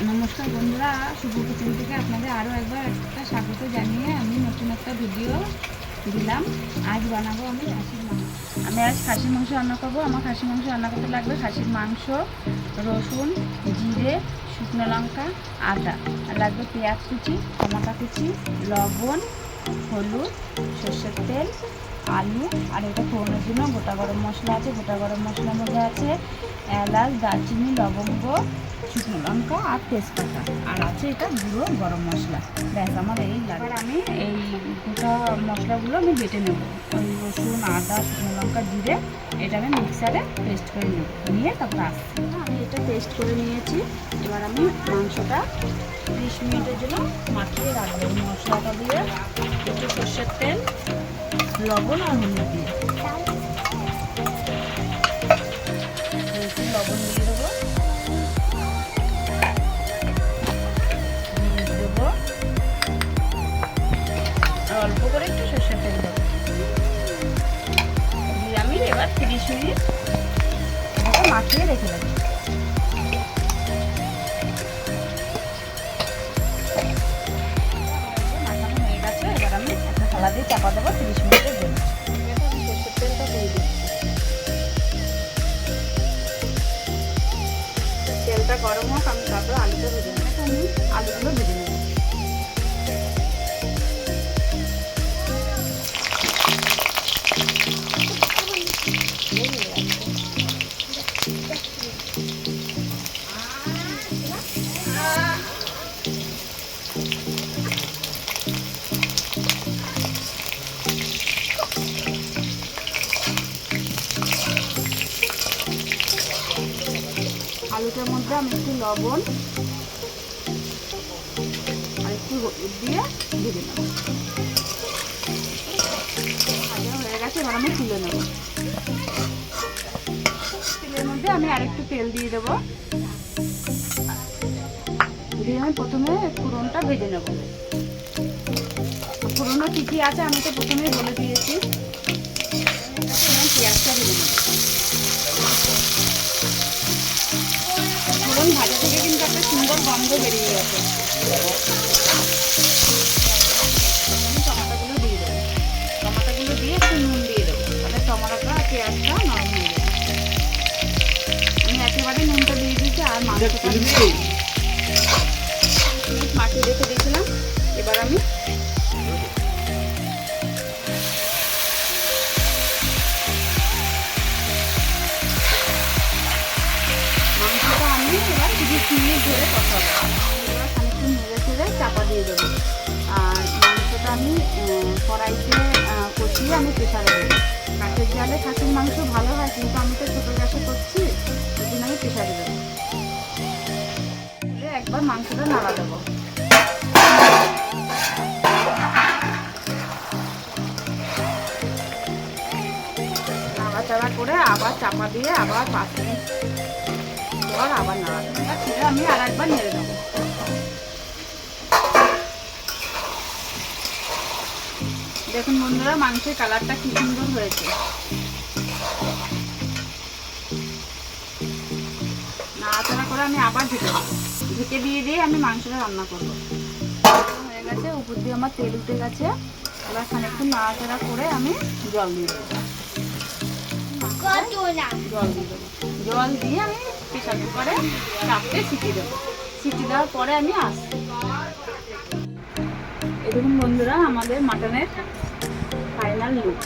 নমস্কার বন্ধুরা, শুভ কিচেন থেকে আপনাদের আরও একবার একটা স্বাগত জানিয়ে আমি নতুন একটা ভিডিও দিলাম। আজ বানাবো আমি খাসির মাংস। আমি আজ খাসির মাংস রান্না করবো। আমার খাসির মাংস রান্না করতে লাগবে খাসির মাংস, রসুন, জিরে, শুকনো লঙ্কা, আদা, আর লাগবে পেঁয়াজ কুচি, টমাটো কুচি, লবণ, হলুদ, সর্ষের তেল, আলু, আর এটা ফোড়নের জন্য গোটা গরম মশলা আছে। গোটা গরম মশলার মধ্যে আছে এলাচ, দারচিনি, লবঙ্গ, শুকনো লঙ্কা আর তেজপাতা, আর আছে এটা গুঁড়ো গরম মশলা। ব্যাস আমার এই লাগে। আমি এই গোটা মশলাগুলো আমি বেটে নেব। ওই রসুন, আদা, শুকনো লঙ্কা, জিরে, এটা আমি মিক্সারে পেস্ট করে নেব, নিয়ে তারপর আসছি। আমি এটা পেস্ট করে নিয়েছি। এবার আমি মাংসটা 20 মিনিটের জন্য মাখিয়ে রাখবো। মশলাটা দিয়ে একটু সর্ষের তেল, লবণ আর হলুদ দিয়ে লবণ দিয়ে দেবো, অল্প করে একটু সর্ষের তেল দেবো দিয়ে আমি এবার 30 মিনিট এটাকে মাখিয়ে রেখে দেবো। মাখানো হয়ে গেছে। এবার আমি একটা থালা দিয়ে চাপা দেবো 30 মিনিটের জন্য। সর্ষের তেলটা দিয়ে দিচ্ছি। তেলটা গরম হোক, আমি তারপরে আলুটা ভেজে নেব। আমি আলুগুলো ভেজে নেব। আলুটার মধ্যে আমি একটু লবণ আর একটু হলুদ দিয়ে ভেজে নেব। ভাজা হয়ে গেছে, এবার আমি তুলে নেব। তেলের মধ্যে আমি আরেকটু তেল দিয়ে দেবো, দিয়ে আমি প্রথমে ফোড়নটা ভেজে নেব। ফোড়নও কী কী আছে আমি তো প্রথমেই বলে দিয়েছি। পেঁয়াজটা ভেজে নেব। ফোড়ন ভাজা থেকে কিন্তু একটা সুন্দর গন্ধ বেরিয়ে গেছে। আমি টমাটোগুলো দিয়ে দেবো। টমাটোগুলো দিয়ে একটু নুন দিয়ে দেবো, তাহলে টমাটোটা আর পেঁয়াজটা নরম হয়ে যাবে। আমি একেবারে নুনটা দিয়ে দিয়েছি। আর মাংসটা মাখিয়ে রেখে দিয়েছিলাম। এবার আমি মাংসটা এবার 30 মিনিট ধরে কষাবো। এবার খানিকক্ষণ নেড়ে চেড়ে চাপা দিয়ে দেবো। আর মাংসটা আমি কড়াইতে কষিয়ে আমি প্রেসারে দেবো। কাঠের জালে খাসির মাংস ভালো হয়, কিন্তু আমি তো ছোটো গ্যাসে করছি, ওই জন্য আমি প্রেসারে দেবো। একবার মাংসটা নাড়া দেবো। নাড়াচাড়া করে আবার চাপা দিয়ে আবার 5 মিনিট পর আবার নাড়া দেবো। ফিরে আমি আর একবার নেড়ে দেবো। দেখুন বন্ধুরা, মাংসের কালারটা কি সুন্দর হয়েছে। নাড়াচাড়া করে আমি আবার ঢেকে দেবো। ঢেকে দিয়ে আমি মাংসটা রান্না করবো। হয়ে গেছে, উপর দিয়ে আমার তেল উঠে গেছে। এবার খানিকক্ষণ নাড়াচাড়া করে আমি জল দিয়ে দেবো। জল দিয়ে আমি প্রেসার কুকারে 4টে সিটি দেবো। সিটি দেওয়ার পরে আমি আসছি। এই দেখুন বন্ধুরা, আমাদের মাটনের ফাইনাল লুক।